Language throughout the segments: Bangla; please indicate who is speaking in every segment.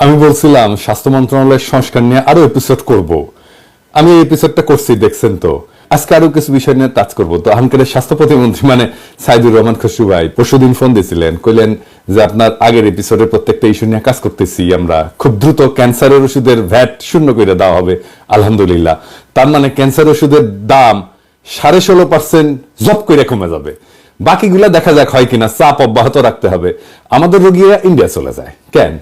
Speaker 1: আমি বলছিলাম স্বাস্থ্য মন্ত্রণালয়ের সংস্কার নিয়ে আরো এপিসোড করব। আমি এই এপিসোডটা করছি, দেখছেন তো। আজকে আরো কিছু বিষয় নিয়ে টাচ করবো। তো আহমকের স্বাস্থ্য প্রতিমন্ত্রী মানে সাইদুর রহমান খসরু ভাই পরশুদিন ফোন দিয়েছিলেন, কইলেন যে আপনার আগের এপিসোডে প্রত্যেকটা ইস্যু নিয়ে কাজ করতেছি, আমরা খুব দ্রুত ক্যান্সারের ওষুধের ভ্যাট শূন্য করে দেওয়া হবে আলহামদুলিল্লাহ। তার মানে ক্যান্সার ওষুধের দাম 16.5% জব করে কমে যাবে। বাকিগুলা দেখা যাক হয় কিনা, চাপ অব্যাহত রাখতে হবে। আমাদের রোগীরা ইন্ডিয়া চলে যায় কেন?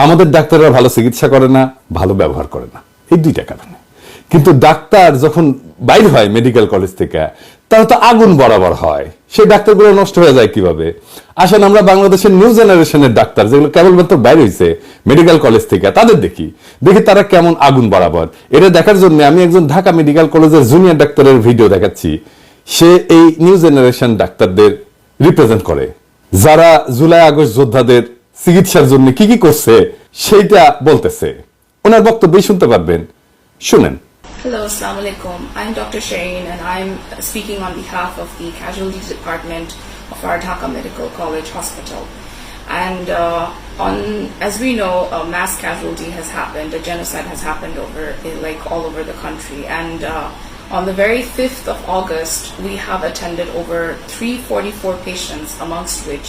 Speaker 1: আমাদের ডাক্তাররা ভালো চিকিৎসা করে না, ভালো ব্যবহার করে না, এই দুইটা কারণে। কিন্তু ডাক্তার যখন বাইর হয় মেডিকেল কলেজ থেকে, তারা তো আগুন বরাবর হয়। সেই ডাক্তারগুলো নষ্ট হয়ে যায় কিভাবে? আসেন আমরা বাংলাদেশের নিউ জেনারেশনের ডাক্তার যেগুলো কেবলমাত্র বাইর হয়েছে মেডিকেল কলেজ থেকে, তাদের দেখি তারা কেমন আগুন বরাবর। এটা দেখার জন্য আমি একজন ঢাকা মেডিকেল কলেজের জুনিয়র ডাক্তারের ভিডিও দেখাচ্ছি। সে এই নিউ জেনারেশন ডাক্তারদের রিপ্রেজেন্ট করে, যারা জুলাই আগস্ট যোদ্ধাদের চিকিৎসার জন্য কি কি করছে সেইটা বলতেছে। ওনার বক্তব্যই শুনতে পারবেন, শুনেন।
Speaker 2: Hello, Assalamu alaikum. I'm Dr. Shireen and I'm speaking on behalf of the Casualties Department of our Dhaka Medical College Hospital. And as we know, a mass casualty has happened, a genocide has happened all over the country. And on the very 5th of August, we have attended over 344 patients, amongst which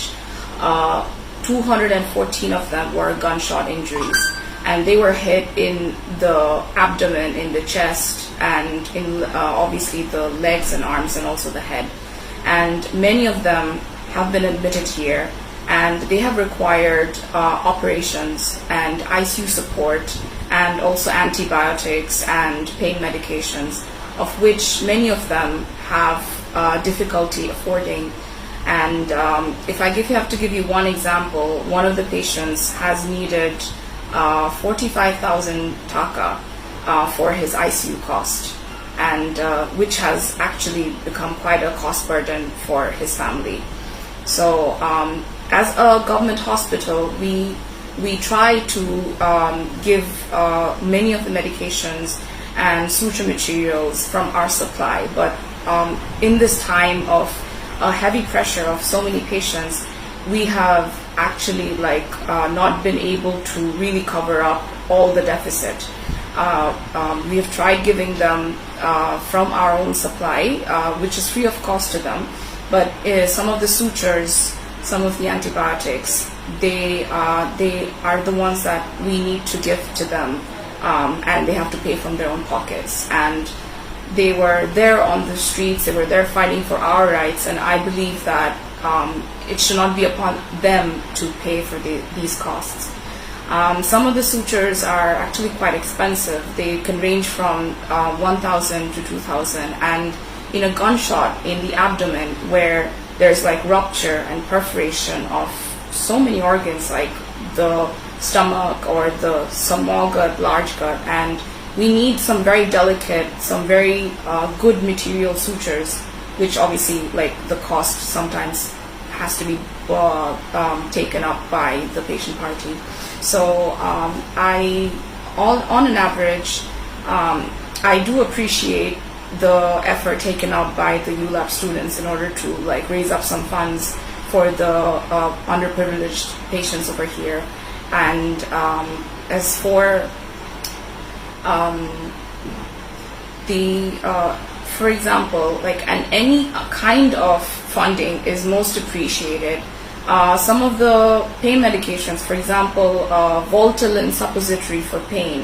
Speaker 2: 214 of them were gunshot injuries. And they were hit in the abdomen, in the chest, and in obviously the legs and arms, and also the head. And many of them have been admitted here, and they have required operations and ICU support, and also antibiotics and pain medications, of which many of them have difficulty affording. And if I have to give you one example, one of the patients has needed 45,000 taka for his ICU cost, and which has actually become quite a cost burden for his family. So as a government hospital, we try to give many of the medications and suture materials from our supply, but in this time of heavy pressure of so many patients, we have actually not been able to really cover up all the deficit. We have tried giving them from our own supply, which is free of cost to them, but some of the sutures, some of the antibiotics, they are the ones that we need to give to them, and they have to pay from their own pockets. And they were there on the streets, they were there fighting for our rights, and I believe that it should not be upon them to pay for these costs. Some of the sutures are actually quite expensive. They can range from 1,000 to 2,000, and in a gunshot in the abdomen where there's rupture and perforation of so many organs like the stomach or the small gut, large gut, and we need some very delicate, some very good material sutures, which obviously the cost sometimes has to be taken up by the patient party. So on an average, I do appreciate the effort taken up by the ULAB students in order to raise up some funds for the underprivileged patients over here. And as for for example, any kind of funding is most appreciated. Some of the pain medications, for example, Voltaren suppository for pain,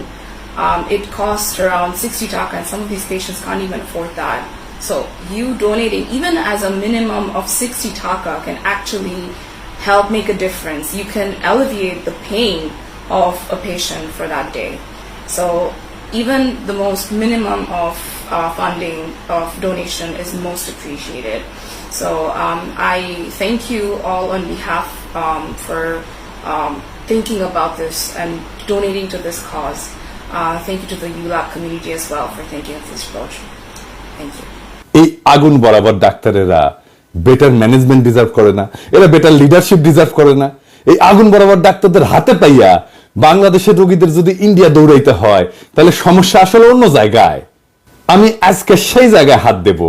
Speaker 2: it costs around 60 taka, and some of these patients can't even afford that. So you donating even as a minimum of 60 taka can actually help make a difference. You can alleviate the pain of a patient for that day. So even the most minimum of funding of donation is most appreciated. So I thank you all on behalf for thinking about this and donating to this cause. Thank you to the ULAB community as well for thinking of this approach. Thank you.
Speaker 1: এই আগুন বরাবর ডাক্তারেরা বেটার ম্যানেজমেন্ট ডিজার্ভ করে না? এরা বেটার লিডারশিপ ডিজার্ভ করে না? এই আগুন বরাবর ডাক্তারদের হাতে পাইয়া বাংলাদেশের রোগীদের যদি ইন্ডিয়া দৌড়াইতে হয়, তাহলে সমস্যা আসলে অন্য জায়গায়। আমি আজকে সেই জায়গায় হাত দেব।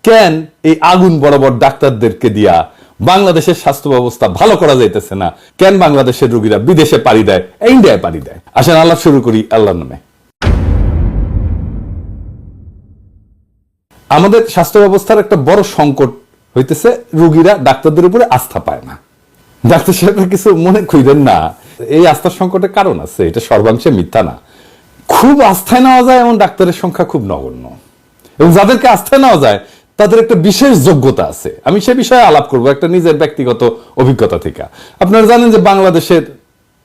Speaker 1: কেন এই আগুন বরাবর ডাক্তারদেরকে দিয়া বাংলাদেশের স্বাস্থ্য ব্যবস্থা ভালো করা যাইতেছে না, কেন বাংলাদেশের রোগীরা বিদেশে পাড়ি দেয়, ইন্ডিয়ায় পাড়ি দেয়। আসেন আলাপ শুরু করি আল্লাহর নামে। আমাদের স্বাস্থ্য ব্যবস্থার একটা বড় সংকট হইতেছে রোগীরা ডাক্তারদের উপরে আস্থা পায় না। ডাক্তার সাহেবরা কিছু মনে করেন না, এই আস্থার সংকটের কারণ আছে, এটা সর্বাংশে মিথ্যা না। খুব আস্থায় নেওয়া যায় এমন ডাক্তারের সংখ্যা খুব নগণ্য, এবং যাদেরকে আস্থায় নেওয়া যায় তাদের একটা বিশেষ যোগ্যতা আছে। আমি সে বিষয়ে আলাপ করব একটা নিজের ব্যক্তিগত অভিজ্ঞতা থেকে। আপনারা জানেন যে বাংলাদেশের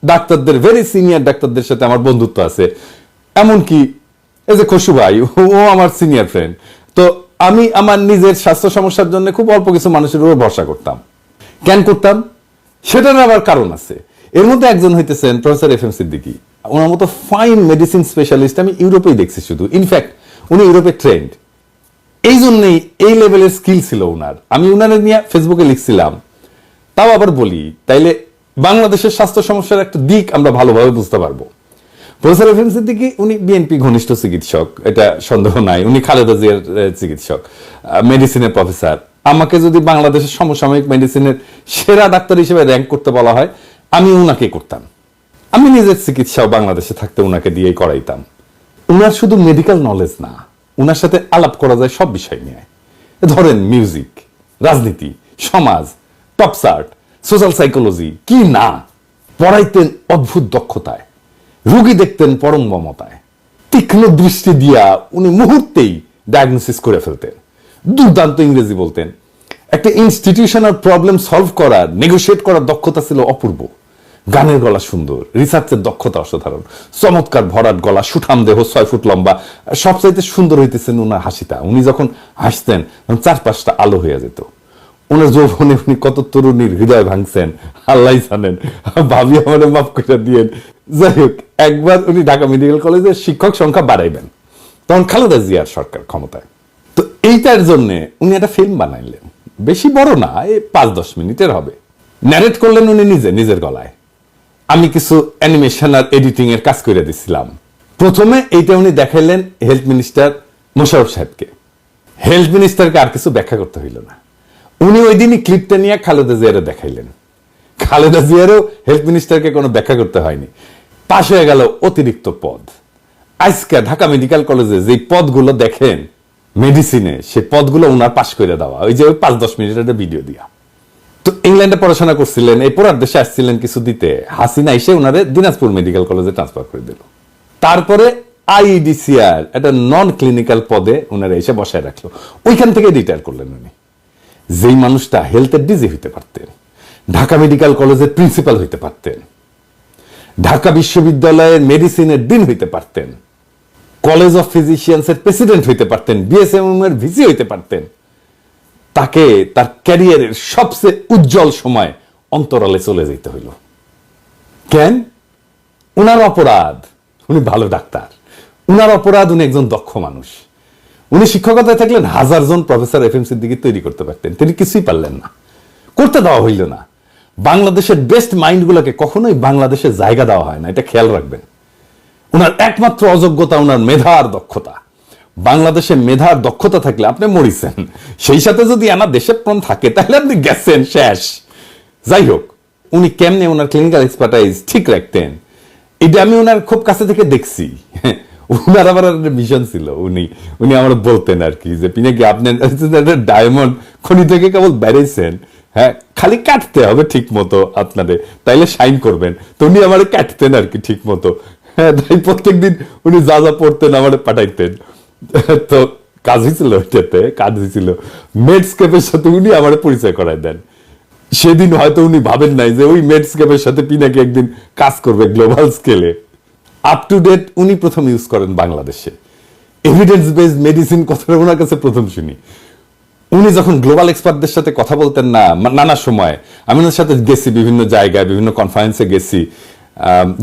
Speaker 1: ডাক্তারদের, ভেরি সিনিয়র ডাক্তারদের সাথে আমার বন্ধুত্ব আছে, এমনকি এই যে খসু ভাই, ও আমার সিনিয়র ফ্রেন্ড। তো আমি আমার নিজের স্বাস্থ্য সমস্যার জন্য খুব অল্প কিছু মানুষের উপর ভরসা করতাম। কেন করতাম সেটার আবার কারণ আছে। এর মধ্যে একজন হইতেছেন প্রফেসর এফ এম সিদ্দিকী। ওনার মতো ফাইন মেডিসিন স্পেশালিস্ট আমি ইউরোপেই দেখছি শুধু, ইনফ্যাক্ট উনি ইউরোপে ট্রেন্ড, এই জন্যই এই লেভেলের স্কিল ছিল উনার। আমি উনার নিয়ে ফেসবুকে লিখছিলাম। তাও আবার বলি, তাইলে বাংলাদেশের স্বাস্থ্য সমস্যার একটা দিক আমরা ভালোভাবে বুঝতে পারবো। প্রফেসর এফ এম সিদ্দিকী উনি বিএনপি ঘনিষ্ঠ চিকিৎসক, এটা সন্দেহ নাই। উনি খালেদা জিয়ার চিকিৎসক, মেডিসিনের প্রফেসর। আমাকে যদি বাংলাদেশের সমসাময়িক মেডিসিনের সেরা ডাক্তার হিসেবে র্যাঙ্ক করতে বলা হয়, আমি উনাকে করতাম। আমি নিজের চিকিৎসাও বাংলাদেশে থাকতে উনাকে দিয়েই করাইতাম। উনার শুধু মেডিকেল নলেজ না, উনার সাথে আলাপ করা যায় সব বিষয় নিয়ে। ধরেন মিউজিক, রাজনীতি, সমাজ, টপস আর্ট, সোশ্যাল সাইকোলজি, কি না। পড়াইতেন অদ্ভুত দক্ষতায়, রোগী দেখতেন পরম মমতায়। তীক্ষ্ণ দৃষ্টি দিয়া উনি মুহূর্তেই ডায়াগনোসিস করে ফেলতেন। দুর্দান্ত ইংরেজি বলতেন। একটা ইনস্টিটিউশনাল প্রবলেম সলভ করার, নেগোশিয়েট করার দক্ষতা ছিল অপূর্ব। গানের গলা সুন্দর, রিসার্চের দক্ষতা অসাধারণ, চমৎকার ভরাট গলা, সুঠাম দেহ, 6 ফুট লম্বা। সবচাইতে সুন্দর হইতেছেন উনার হাসিটা। উনি যখন হাসতেন চারপাশটা আলো হয়ে যেত। ওনার যৌবনে উনি কত তরুণীর হৃদয় ভাঙছেন আল্লাহ জানেন, ভাবি আমার মাফ করে দিয়েন। যাই হোক, একবার উনি ঢাকা মেডিকেল কলেজের শিক্ষক সংখ্যা বাড়াইবেন, তখন খালেদা জিয়ার সরকার ক্ষমতায়। তো এইটার জন্য উনি একটা ফিল্ম বানাইলেন, বেশি বড় না, এই 5-10 মিনিটের হবে। ন্যারেট করলেন উনি নিজের গলায়। আমি কিছু অ্যানিমেশন আর এডিটিং এর কাজ করে দিছিলাম। প্রথমে এইটা উনি দেখাইলেন হেলথ মিনিস্টার মোশাররফ সাহেবকে। হেলথ মিনিস্টারকে আর কিছু ব্যাখ্যা করতে হইল না, উনি ওই দিনই ক্লিপটা নিয়ে খালেদা জিয়ারে দেখাইলেন। খালেদা জিয়ারও হেলথ মিনিস্টারকে কোনো ব্যাখ্যা করতে হয়নি। পাশ হয়ে গেল অতিরিক্ত পদ। আজকে ঢাকা মেডিকেল কলেজে যে পদগুলো দেখেন মেডিসিনে, সে পদগুলো উনার পাশ করে দেওয়া, ওই যে 5-10 মিনিটের ভিডিও দিয়া। তো ইংল্যান্ডে পড়াশোনা করছিলেন, এই পড়ার দেশে আসছিলেন কিছু দিতে, হাসিনা এসে উনারে দিনাজপুর মেডিকেল কলেজে ট্রান্সফার করে দিল। তারপরে আইইডিসিআর একটা নন ক্লিনিক্যাল পদে উনারা এসে বসায় রাখলো, ওইখান থেকে রিটায়ার করলেন উনি। যেই মানুষটা হেলথের ডিজি হইতে পারতেন, ঢাকা মেডিকেল কলেজের প্রিন্সিপাল হইতে পারতেন, ঢাকা বিশ্ববিদ্যালয়ের মেডিসিনের ডিন হইতে পারতেন, কলেজ অফ ফিজিশিয়ান্সের প্রেসিডেন্ট হইতে পারতেন, বিএসএমএম এর ভিসি হইতে পারতেন, তাকে তার ক্যারিয়ারের সবচেয়ে উজ্জ্বল সময় অন্তরালে চলে যেতে হইল। কেন? উনার অপরাধ উনি ভালো ডাক্তার, উনার অপরাধ উনি একজন দক্ষ মানুষ। উনি শিক্ষকতায় থাকলেন 1000 জন প্রফেসর এফ এম সিদ্দিকী তৈরি করতে পারতেন, তিনি কিছুই পারলেন না, করতে দেওয়া হইল না। বাংলাদেশের বেস্ট মাইন্ডগুলোকে কখনোই বাংলাদেশে জায়গা দেওয়া হয় না, এটা খেয়াল রাখবেন। উনার একমাত্র অযোগ্যতা উনার মেধার দক্ষতা। বাংলাদেশে মেধার দক্ষতা থাকলে আপনি মরিছেন, সেই সাথে যদি আমার দেশের প্রাণ থাকে তাহলে আপনি গেছেন, শেষ। যাই হোক, উনি কেমনে ওনার ক্লিনিক্যাল এক্সপার্টাইজ ঠিক রাখতেন, এটা আমি ওনার খুব কাছে থেকে দেখছি। উনার আবার একটা মিশন ছিল, উনি আমার বলতেন আর কি, যে পিনাকি আপনি ডায়মন্ড খনি থেকে কেবল বেড়েছেন, হ্যাঁ, খালি কাটতে হবে ঠিক মতো আপনাদের, তাইলে শাইন করবেন। তো উনি আমার কাটতেন আর কি ঠিক মতো, হ্যাঁ, তাই প্রত্যেকদিন উনি যা যা পড়তেন আমার পাঠাইতেন। তো কাজ হয়েছিল, ওইটাতে কাজ হয়েছিল মেডস্কেপের সাথে উনি আমার পরিচয় করায় দেন। সেদিন হয়তো উনি ভাবেন নাই যে ওই মেডস্কেপের সাথে পিনাকি একদিন কাজ করবে গ্লোবাল স্কেলে। আপ টু ডেট উনি প্রথম ইউজ করেন বাংলাদেশে। এভিডেন্স বেসড মেডিসিন কথাটা ওনার কাছে প্রথম শুনি। উনি যখন গ্লোবাল এক্সপার্টদের সাথে কথা বলতেন না, নানা সময় আমি ওনার সাথে গেছি, বিভিন্ন জায়গায় বিভিন্ন কনফারেন্সে গেছি,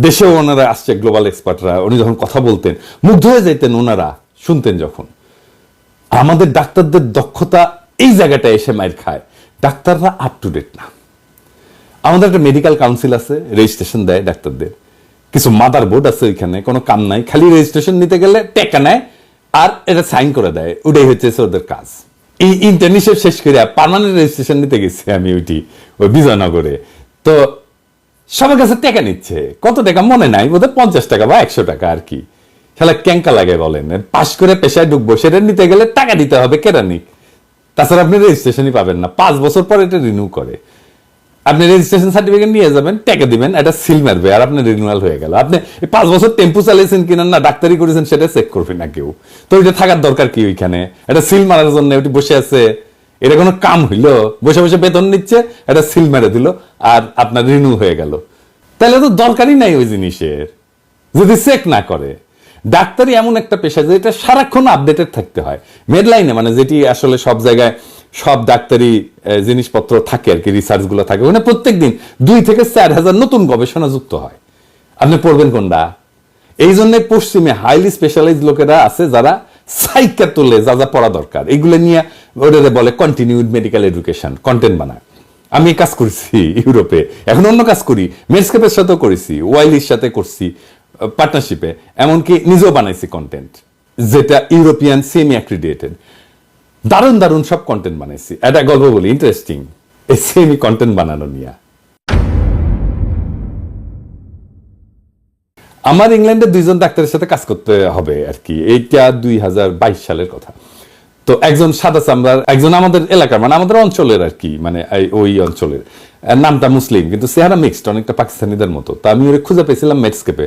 Speaker 1: দেশেও ওনারা আসছে গ্লোবাল এক্সপার্টরা। উনি যখন কথা বলতেন মুগ্ধ হয়ে যাইতেন ওনারা, শুনতেন যখন। আমাদের ডাক্তারদের দক্ষতা এই জায়গাটা এসে মাইর খায়, ডাক্তাররা আপ টু ডেট না। আমাদের একটা মেডিকেল কাউন্সিল আছে, রেজিস্ট্রেশন দেয় ডাক্তারদের, কিছু মাদার বোর্ড আছে ওইখানে, কোনো কাম নাই, খালি রেজিস্ট্রেশন নিতে গেলে টাকা নেয় আর এটা সাইন করে দেয়, ওটাই হচ্ছে ওদের কাজ। এই ইন্টার্নশিপ শেষ করে পার্মানেন্ট রেজিস্ট্রেশন নিতে গেছি আমি ওই বিজয়নগরে। তো সবার কাছে টাকা নিচ্ছে, কত টাকা মনে নাই, বোধহয় 50 টাকা বা 100 টাকা আর কি। শালা ক্যাঙ্কা লাগে বলেন, পাশ করে পেশায় ঢুকবো, সেটা নিতে গেলে টাকা দিতে হবে কেরানি, তাছাড়া আপনি রেজিস্ট্রেশনই পাবেন না। 5 বছর পর এটা রিনিউ করে। আপনি রেজিস্ট্রেশন সার্টিফিকেট নিয়ে যাবেন, টাকা দিবেন, এটা সিল মারবে, আর আপনার রিনিউয়াল হয়ে গেল। আপনি 5 বছর টেম্পু চালিয়েছেন কিনা না ডাক্তারি করেছেন সেটা চেক করবে না কেউ। তো ওইটা থাকার দরকার কি ওইখানে? এটা সিল মারার জন্য ওটি বসে আছে, এটা কোনো কাম হইলো? বসে বসে বেতন নিচ্ছে, এটা সিল মেরে দিল, আর আপনার রিনিউ হয়ে গেল। তাহলে তো দরকারই নাই ওই জিনিসের, যদি চেক না করে। ডাক্তারি এমন একটা পেশা যে এটা সারাক্ষণ আপডেটেড থাকতে হয়। মেডলাইনে মানে যেটি আসলে সব জায়গায় সব ডাক্তারি জিনিসপত্র থাকে আর কি, রিসার্চ গুলো থাকে, ওখানে প্রত্যেকদিন 2 থেকে 4 হাজার নতুন গবেষণা যুক্ত হয়। আপনি পড়বেন কোনটা? এই জন্য পশ্চিমে হাইলি স্পেশালাইজ লোকেরা আছে যারা সাইকা তোলে যা যা পড়া দরকার, এইগুলো নিয়ে ওদের বলে কন্টিনিউড মেডিকেল এডুকেশন, কন্টেন্ট বানায়। আমি কাজ করছি ইউরোপে, এখন অন্য কাজ করি, মেডস্কেপের সাথেও করেছি, ওয়াইলির সাথে করছি পার্টনারশিপে, এমনকি নিজেও বানাইছি কন্টেন্ট যেটা ইউরোপিয়ান সেমি অ্যাক্রিডিয়েটেড। দারুণ দারুণ সব কন্টেন্ট বানাইছি। একটা গল্প বলি, ইন্টারেস্টিং এই সেমি কন্টেন্ট বানানো নিয়ে। আমার ইংল্যান্ডে 2 জন ডাক্তারের সাথে কাজ করতে হবে আর কি, এইটা 2022 সালের কথা। তো একজন সাদা চামড়ার, একজন আমাদের এলাকার মানে আমাদের অঞ্চলের আর কি, মানে ওই অঞ্চলের, নামটা মুসলিম কিন্তু চেহারা মিক্সড, অনেকটা পাকিস্তানিদের মতো। তো আমি ওরে খুঁজে পেয়েছিলাম মেডস্কেপে,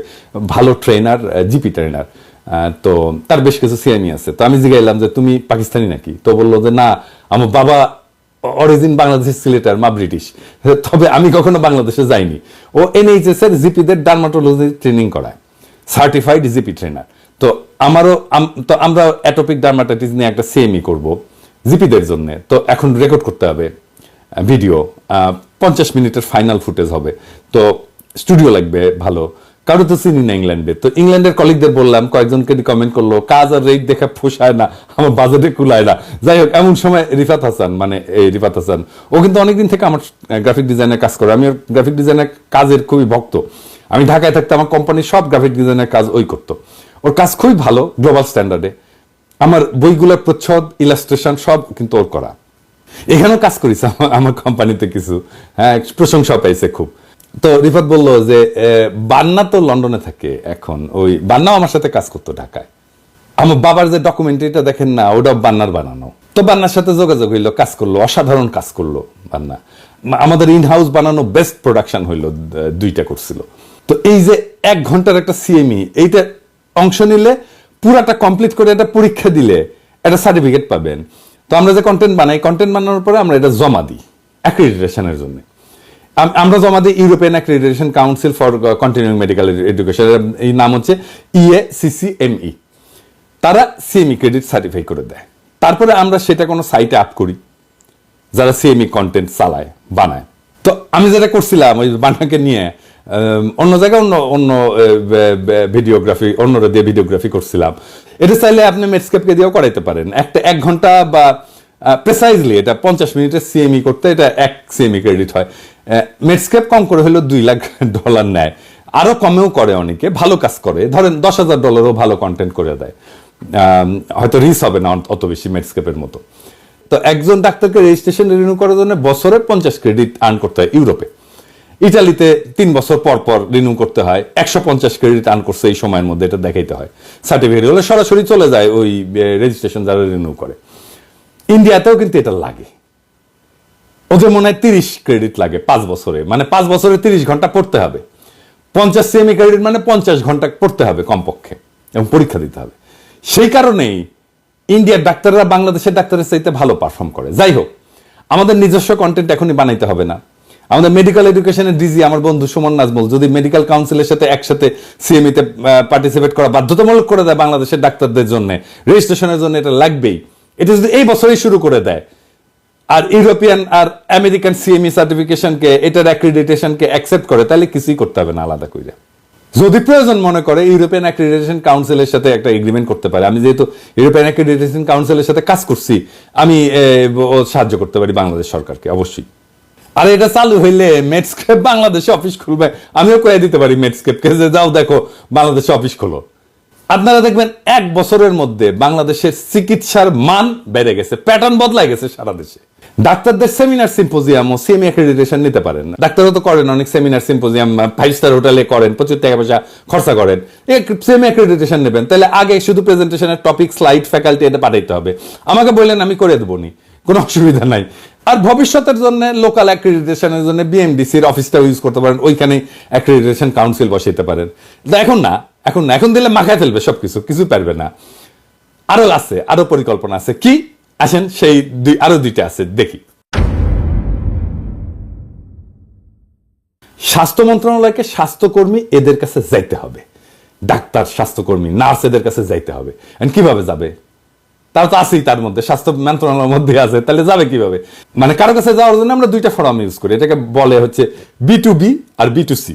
Speaker 1: ভালো ট্রেনার, জিপি ট্রেনার। তো তার বেশ কিছু সিএমই আছে। তো আমি জিজ্ঞাইলাম যে তুমি পাকিস্তানি নাকি? তো বললো যে না, আমার বাবা অরিজিন বাংলাদেশের, সিলেটার, মা ব্রিটিশ, তবে আমি কখনো বাংলাদেশে যাইনি। ও এনএইচএস এর জিপিদের ডার্মাটোলজি ট্রেনিং করায়, সার্টিফাইড জিপি ট্রেনার। তো আমারও তো আমরা অ্যাটোপিক ডার্মাটাইটিস নিয়ে একটা সিএমই করব জিপিদের জন্য। তো এখন রেকর্ড করতে হবে ভিডিও, 50 মিনিটের ফাইনাল ফুটেজ হবে। তো স্টুডিও লাগবে ভালো, কারো তো চিনি না ইংল্যান্ডে। তো ইংল্যান্ডের কলিগদের বললাম, কয়েকজনকে কমেন্ট করলো, কাজ আর রেট দেখে পোষায় না, আমার বাজেটে কুলায় না। যাই হোক, এমন সময় রিফাত হাসান, মানে এই রিফাত হাসান, ও কিন্তু অনেকদিন থেকে আমার গ্রাফিক ডিজাইনের কাজ করে। আমি ওর গ্রাফিক ডিজাইনের কাজের খুবই ভক্ত। আমি ঢাকায় থাকতে আমার কোম্পানির সব গ্রাফিক ডিজাইনের কাজ ওই করতো। ওর কাজ খুবই ভালো, গ্লোবাল স্ট্যান্ডার্ডে। আমার বইগুলোর প্রচ্ছদ, ইলাস্ট্রেশন সব কিন্তু ওর করা। এখানেও কাজ করেছে আমার কোম্পানিতে কিছু, হ্যাঁ, প্রশংসা পাইছে খুব। তো রিফাত বললো যে বান্না তো লন্ডনে থাকে এখন, ওই বান্নাও আমার সাথে কাজ করতো ঢাকায়। আমার বাবার যে ডকুমেন্টারিটা দেখেন না, ওটা বান্নার বানানো। তো বান্নার সাথে যোগাযোগ হইলো, কাজ করলো, অসাধারণ কাজ করলো বান্না। আমাদের ইন হাউস বানানো বেস্ট প্রোডাকশন হইলো, 2টা করছিল। তো এই যে 1 ঘন্টার একটা সিএমই, এইটা অংশ নিলে পুরাটা কমপ্লিট করে একটা পরীক্ষা দিলে একটা সার্টিফিকেট পাবেন। তো আমরা যে কন্টেন্ট বানাই, কন্টেন্ট বানানোর পরে আমরা এটা জমা দিই অ্যাক্রিডিটেশনের জন্য। আমরা জমা দিই European accreditation council for continuing medical education, এই নাম হচ্ছে EACCME। তারা সিএমই ক্রেডিট সার্টিফাই করে দেয়। তারপরে আমরা সেটা কোনো সাইটে আপ করি, যারা সিএমই কন্টেন্ট চালায়, বানায়। তো আমি যেটা করছিলাম ওই বানাকে নিয়ে অন্য জায়গায় অন্য ভিডিওগ্রাফি, অন্যরা দিয়ে ভিডিওগ্রাফি করছিলাম। এটা চাইলে আপনি মেডস্কেপকে দিয়েও করাইতে পারেন। একটা 1 ঘন্টা বা প্রেসাইজলি এটা 50 মিনিটের সিএমই করতে এটা 1 সিএমই ক্রেডিট হয়। মেডস্কেপ কম করে হলেও $2 লাখ নেয়, আরো কমেও করে অনেকে, ভালো কাজ করে। ধরেন $10,000 ভালো কন্টেন্ট করে দেয়, হয়তো রিচ হবে না অত বেশি মেডস্কেপের মতো। তো একজন ডাক্তারকে রেজিস্ট্রেশন রিনিউ করার জন্য বছরে 50 ক্রেডিট আর্ন করতে হয় ইউরোপে। ইটালিতে 3 বছর পর পর রিনিউ করতে হয়, 150 ক্রেডিট আর্ন করছে এই সময়ের মধ্যে, এটা দেখাইতে হয়। সার্টিফিকেট হলে সরাসরি চলে যায় ওই রেজিস্ট্রেশন যারা রিনিউ করে। ইন্ডিয়াতেও কিন্তু এটা লাগে, ওদের মনে হয় 30 ক্রেডিট লাগে 5 বছরে, মানে 5 বছরে 30 ঘন্টা পড়তে হবে। 50 সিএমই ক্রেডিট মানে 50 ঘন্টা পড়তে হবে কমপক্ষে, এবং পরীক্ষা দিতে হবে। সেই কারণেই ইন্ডিয়ার ডাক্তাররা বাংলাদেশের ডাক্তারের চাইতে ভালো পারফর্ম করে। যাই হোক, আমাদের নিজস্ব কন্টেন্ট এখনই বানাইতে হবে না। আমাদের মেডিকেল এডুকেশনের ডিজি আমার বন্ধু সুমন নাজমুল যদি মেডিকেল কাউন্সিলের সাথে একসাথে সিএমইতে পার্টিসিপেট করা বাধ্যতামূলক করে দেয় বাংলাদেশের ডাক্তারদের জন্য, রেজিস্ট্রেশনের জন্য এটা লাগবেই, এটা যদি এই বছরই শুরু করে দেয়, আর ইউরোপিয়ান আর আমেরিকান সিএমই সার্টিফিকেশনকে, এটার অ্যাক্রিডিটেশনকে অ্যাকসেপ্ট করে, তাহলে কিছুই করতে হবে না আলাদা করে। যদি প্রয়োজন মনে করে ইউরোপিয়ান অ্যাক্রিডিটেশন কাউন্সিলের সাথে একটা এগ্রিমেন্ট করতে পারে। আমি যেহেতু ইউরোপিয়ান অ্যাক্রিডিটেশন কাউন্সিলের সাথে কাজ করছি, আমি সাহায্য করতে পারি বাংলাদেশ সরকারকে অবশ্যই। আর এটা চালু হইলে মেডস্কেপ বাংলাদেশে অফিস খুলবে, আমিও কয়ে দিতে পারি মেডস্কেপকে যে যাও দেখো বাংলাদেশে অফিস খোলো। আপনারা দেখবেন 1 বছরের মধ্যে বাংলাদেশের চিকিৎসার মান বেড়ে গেছে, প্যাটার্ন বদলাই গেছে সারা দেশে। ডাক্তারদের সেমিনার সিম্পোজিয়াম ও সেমি অ্যাক্রেডিটেশন নিতে পারেন না। ডাক্তারও তো করেন অনেক সেমিনার সিম্পোজিয়াম, 5 স্টার হোটেলে করেন, প্রচুর টাকা পয়সা খরচা করেন, সেমি অ্যাক্রেডিটেশন নেবেন। তাহলে আগে শুধু প্রেজেন্টেশনের টপিক, স্লাইড, ফ্যাকাল্টি এটা পাঠাইতে হবে। আমাকে বললেন আমি করে দেবো নি, কোনো অসুবিধা নাই। আর ভবিষ্যতের জন্য লোকাল অ্যাক্রেডিটেশনের জন্য বিএমডিসির অফিসটা ইউজ করতে পারেন, ওইখানে অ্যাক্রেডিটেশন কাউন্সিল বসাইতে পারেন। এখন দিলে মাখায় ফেলবে সবকিছু, কিছু পারবে না। আরো আছে, আরো পরিকল্পনা আছে। কি আসেন সেই আরো 2টা আছে দেখি। স্বাস্থ্য মন্ত্রণালয়কে স্বাস্থ্যকর্মী এদের কাছে যাইতে হবে, ডাক্তার, স্বাস্থ্যকর্মী, নার্স এদের কাছে যাইতে হবে। কিভাবে যাবে? তারা তো আছেই, তার মধ্যে স্বাস্থ্য মন্ত্রণালয়ের মধ্যে আছে, তাহলে যাবে কিভাবে? মানে কারো কাছে যাওয়ার জন্য আমরা 2টা ফর্ম ইউজ করি, এটাকে বলে হচ্ছে B2B আর B2C।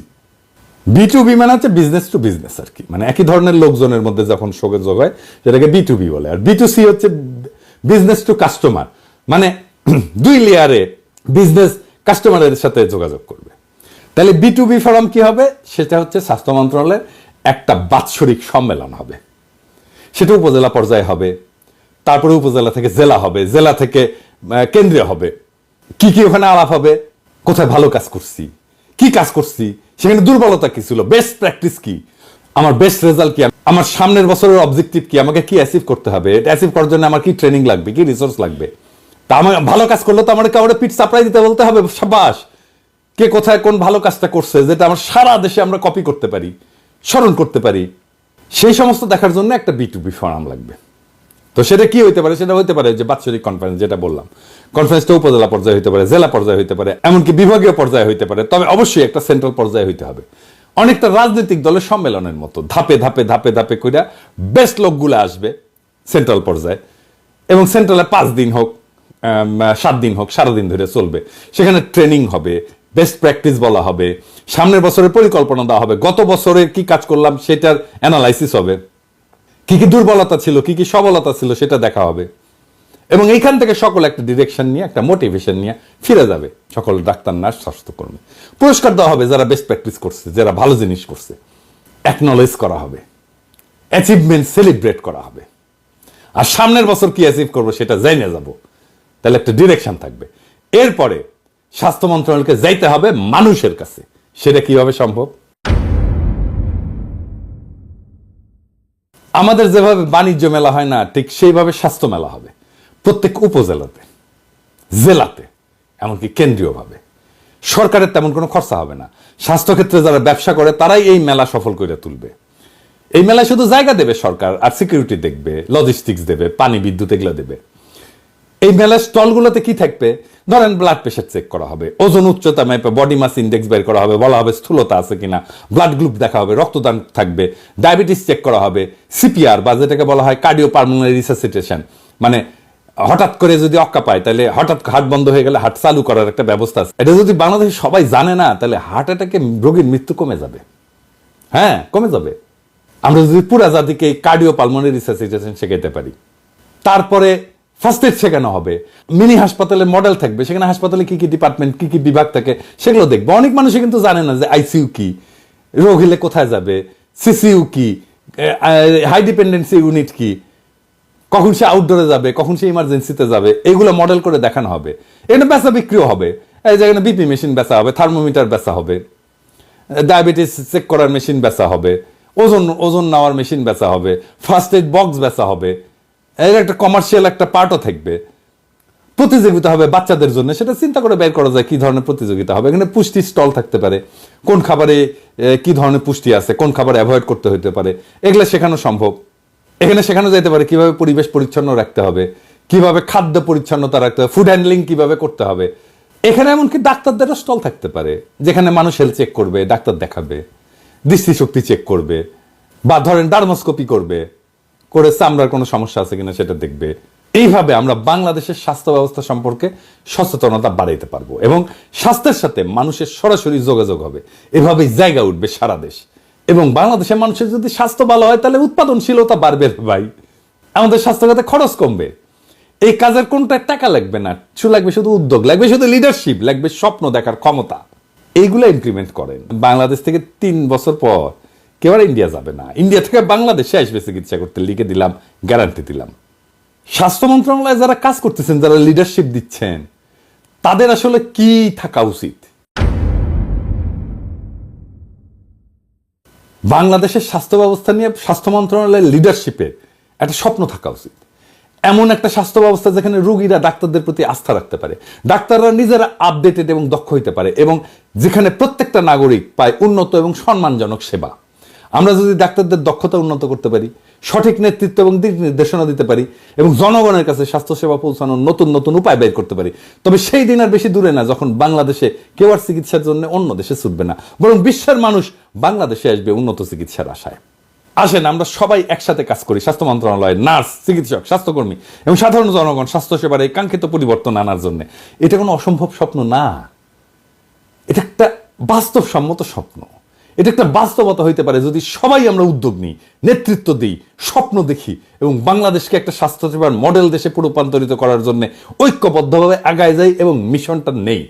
Speaker 1: B2B মানে হচ্ছে বিজনেস টু বিজনেস আর কি, মানে একই ধরনের লোকজনের মধ্যে যখন যোগাযোগ হয় সেটাকে B2B বলে। আর B2C হচ্ছে বিজনেস টু কাস্টমার, মানে 2 লেয়ারে বিজনেস কাস্টমারের সাথে যোগাযোগ করবে। তাহলে B2B ফোরাম কি হবে? সেটা হচ্ছে স্বাস্থ্য মন্ত্রণালয়ের একটা বাৎসরিক সম্মেলন হবে। সেটা উপজেলা পর্যায়ে হবে, তারপরে উপজেলা থেকে জেলা হবে, জেলা থেকে কেন্দ্রীয় হবে। কি কি ওখানে আলাপ হবে? কোথায় ভালো কাজ করছি, কি কাজ করছি, সেখানে দুর্বলতা কি ছিল, বেস্ট প্র্যাকটিস কি, আমার বেস্ট রেজাল্ট কি, আমার সামনের বছরের অবজেক্টিভ কি, আমাকে কি অ্যাচিভ করতে হবে, এটা অ্যাচিভ করার জন্য আমার কি ট্রেনিং লাগবে, কি রিসোর্স লাগবে। তা আমার ভালো কাজ করলে তো আমার কাউরে পিঠ চাপড়াই দিতে বলতে হবে, সাবাস, কে কোথায় কোন ভালো কাজটা করছে, যেটা আমার সারা দেশে আমরা কপি করতে পারি, স্মরণ করতে পারি। সেই সমস্ত দেখার জন্য একটা B2B ফোরাম লাগবে। তো সেটা কি হইতে পারে? সেটা হইতে পারে যে বাৎসরিক কনফারেন্স, যেটা বললাম। কনফারেন্সটা উপজেলা পর্যায়ে হইতে পারে, জেলা পর্যায়ে হইতে পারে, এমনকি বিভাগীয় পর্যায়ে হইতে পারে, তবে অবশ্যই একটা সেন্ট্রাল পর্যায়ে হইতে হবে। অনেকটা রাজনৈতিক দলের সম্মেলনের মতো ধাপে ধাপে ধাপে ধাপে কইরা বেস্ট লোকগুলো আসবে সেন্ট্রাল পর্যায়ে, এবং সেন্ট্রালে 5 দিন হোক, 7 দিন হোক, সারাদিন ধরে চলবে। সেখানে ট্রেনিং হবে, বেস্ট প্র্যাকটিস বলা হবে, সামনের বছরের পরিকল্পনা দেওয়া হবে, গত বছরে কি কাজ করলাম সেটার অ্যানালাইসিস হবে, কি কি দুর্বলতা ছিল, কি কি সবলতা ছিল সেটা দেখা হবে। এবং এইখান থেকে সকল একটা ডিরেকশন নিয়ে, একটা মোটিভেশন নিয়ে ফিরে যাবে সকল ডাক্তার, নার্স, স্বাস্থ্যকর্মী। পুরস্কার দেওয়া হবে যারা বেস্ট প্র্যাকটিস করছে, যারা ভালো জিনিস করছে, অ্যাকনলেজ করা হবে, অ্যাচিভমেন্ট সেলিব্রেট করা হবে। আর সামনের বছর কি অ্যাচিভ করবো সেটা জানিয়ে যাব, তাহলে একটা ডিরেকশন থাকবে। এরপরে স্বাস্থ্য মন্ত্রণালয়কে যাইতে হবে মানুষের কাছে। সেটা কিভাবে সম্ভব? আমাদের যেভাবে বাণিজ্য মেলা হয় না, ঠিক সেইভাবে স্বাস্থ্য মেলা হবে প্রত্যেক উপজেলাতে, জেলাতে, এমনকি কেন্দ্রীয়ভাবে। সরকারের তেমন কোনো খরচা হবে না। স্বাস্থ্যক্ষেত্রে যারা ব্যবসা করে তারাই এই মেলা সফল করে তুলবে। এই মেলায় শুধু জায়গা দেবে সরকার, আর সিকিউরিটি দেখবে, লজিস্টিক্স দেবে, পানি, বিদ্যুৎ এগুলো দেবে। এই মেলার স্টলগুলোতে কি থাকবে? ধরেন ব্লাড প্রেশার চেক করা হবে, ওজন উচ্চতা মাপে বডি মাস ইন্ডেক্স বের করা হবে, বলা হবে স্থূলতা আছে কিনা, ব্লাড গ্রুপ দেখা হবে, রক্তদান থাকবে, ডায়াবেটিস চেক করা হবে, সিপিআর বা যেটাকে বলা হয় কার্ডিও পালমোনারি রিসাসিটেশন, মানে হঠাৎ করে যদি অক্কা পায় তাহলে হঠাৎ হার্ট বন্ধ হয়ে গেলে হার্ট চালু করার একটা ব্যবস্থা আছে। এটা যদি বাংলাদেশে সবাই জানে না, তাহলে হার্ট অ্যাটাকে রোগীর মৃত্যু কমে যাবে। হ্যাঁ, কমে যাবে। আমরা যদি পুরা জাতিকে কার্ডিও পালমোনারি রিসাসিটেশন শেখাতে পারি। তারপরে ফার্স্ট এড শেখানো হবে, মিনি হাসপাতালে মডেল থাকবে, সেখানে হাসপাতালে কি কি ডিপার্টমেন্ট, কি কি বিভাগ থাকে সেগুলো দেখবে। অনেক মানুষই কিন্তু জানে না যে আইসিইউ কি, রোগ হলে কোথায় যাবে, সিসিইউ কি, হাই ডিপেন্ডেন্সি ইউনিট কি, কখন সে আউটডোরে যাবে, কখন সে ইমার্জেন্সিতে যাবে, এগুলো মডেল করে দেখানো হবে। এখানে বেচা বিক্রিও হবে, এই যেখানে বিপি মেশিন বেচা হবে, থার্মোমিটার বেচা হবে, ডায়াবেটিস চেক করার মেশিন বেচা হবে, ওজন নেওয়ার মেশিন বেচা হবে, ফার্স্ট এড বক্স বেচা হবে। এর একটা কমার্শিয়াল একটা পার্টও থাকবে। প্রতিযোগিতা হবে বাচ্চাদের জন্য, সেটা চিন্তা করে বের করা যায় কি ধরনের প্রতিযোগিতা হবে। এখানে পুষ্টি স্টল থাকতে পারে, কোন খাবারে কি ধরনের পুষ্টি আছে, কোন খাবার অ্যাভয়েড করতে হতে পারে, এগুলো শেখানো সম্ভব। এখানে শেখানো যেতে পারে কিভাবে পরিবেশ পরিচ্ছন্ন রাখতে হবে, কিভাবে খাদ্য পরিচ্ছন্নতা রাখতে হবে, ফুড হ্যান্ডলিং কিভাবে করতে হবে। এখানে এমনকি ডাক্তারদেরও স্টল থাকতে পারে, যেখানে মানুষ হেলথ চেক করবে, ডাক্তার দেখাবে, দৃষ্টিশক্তি চেক করবে, বা ধরেন ডার্মোস্কোপি করবে, করে চামড়ার কোনো সমস্যা আছে কিনা সেটা দেখবে। এইভাবে আমরা বাংলাদেশের স্বাস্থ্য ব্যবস্থা সম্পর্কে সচেতনতা বাড়াইতে পারবো, এবং স্বাস্থ্যের সাথে মানুষের সরাসরি যোগাযোগ হবে। এভাবেই জায়গা উঠবে সারা দেশ। এবং বাংলাদেশের মানুষের যদি স্বাস্থ্য ভালো হয় তাহলে উৎপাদনশীলতা বাড়বে ভাই, আমাদের স্বাস্থ্যখাতে খরচ কমবে। এই কাজের কোনটা টাকা লাগবে না, লাগবে শুধু উদ্যোগ, লাগবে শুধু লিডারশিপ, লাগবে স্বপ্ন দেখার ক্ষমতা। এইগুলো ইমপ্লিমেন্ট করেন। বাংলাদেশ থেকে 3 বছর পর কেউ আর ইন্ডিয়া যাবে না, ইন্ডিয়া থেকে বাংলাদেশে আসবে চিকিৎসা করতে, লিখে দিলাম, গ্যারান্টি দিলাম। স্বাস্থ্য মন্ত্রণালয়ে যারা কাজ করতেছেন, যারা লিডারশিপ দিচ্ছেন, তাদের আসলে কি থাকা উচিত? বাংলাদেশের স্বাস্থ্য ব্যবস্থা নিয়ে স্বাস্থ্য মন্ত্রণালয়ের লিডারশিপের একটা স্বপ্ন থাকা উচিত। এমন একটা স্বাস্থ্য ব্যবস্থা যেখানে রোগীরা ডাক্তারদের প্রতি আস্থা রাখতে পারে, ডাক্তাররা নিজেরা আপডেটেড এবং দক্ষ হইতে পারে, এবং যেখানে প্রত্যেকটা নাগরিক পায় উন্নত এবং সম্মানজনক সেবা। আমরা যদি ডাক্তারদের দক্ষতা উন্নত করতে পারি, সঠিক নেতৃত্ব এবং দিক নির্দেশনা দিতে পারি, এবং জনগণের কাছে স্বাস্থ্যসেবা পৌঁছানোর নতুন নতুন উপায় বের করতে পারি, তবে সেই দিন আর বেশি দূরে না যখন বাংলাদেশে কেউ আর চিকিৎসার জন্য অন্য দেশে ছুটবে না, বরং বিশ্বের মানুষ বাংলাদেশে আসবে উন্নত চিকিৎসার আশায়। আসেন আমরা সবাই একসাথে কাজ করি, স্বাস্থ্য মন্ত্রণালয়, নার্স, চিকিৎসক, স্বাস্থ্যকর্মী এবং সাধারণ জনগণ স্বাস্থ্যসেবার এই কাঙ্ক্ষিত পরিবর্তন আনার জন্য। এটা কোনো অসম্ভব স্বপ্ন না, এটা একটা বাস্তবসম্মত স্বপ্ন। এটা একটা বাস্তবতা হইতে পারে যদি সবাই আমরা উদ্যোগ নিই, নেতৃত্ব দিই, স্বপ্ন দেখি এবং বাংলাদেশকে একটা স্বাস্থ্যসেবার মডেল দেশে রূপান্তরিত করার জন্য ঐক্যবদ্ধভাবে আগায় যাই এবং মিশনটা নেই।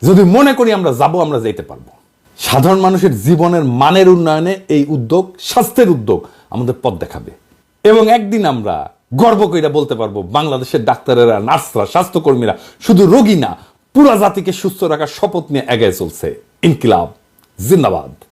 Speaker 1: যদি মনে করি আমরা যাব, আমরা যেতে পারবো। সাধারণ মানুষের জীবনের মানের উন্নয়নে এই উদ্যোগ, স্বাস্থ্যের উদ্যোগ আমাদের পথ দেখাবে, এবং একদিন আমরা গর্ব কইরা বলতে পারবো বাংলাদেশের ডাক্তারেরা, নার্সরা, স্বাস্থ্যকর্মীরা শুধু রোগী না, পুরা জাতিকে সুস্থ রাখার শপথ নিয়ে এগিয়ে চলছে। ইনকিলাব জিন্দাবাদ।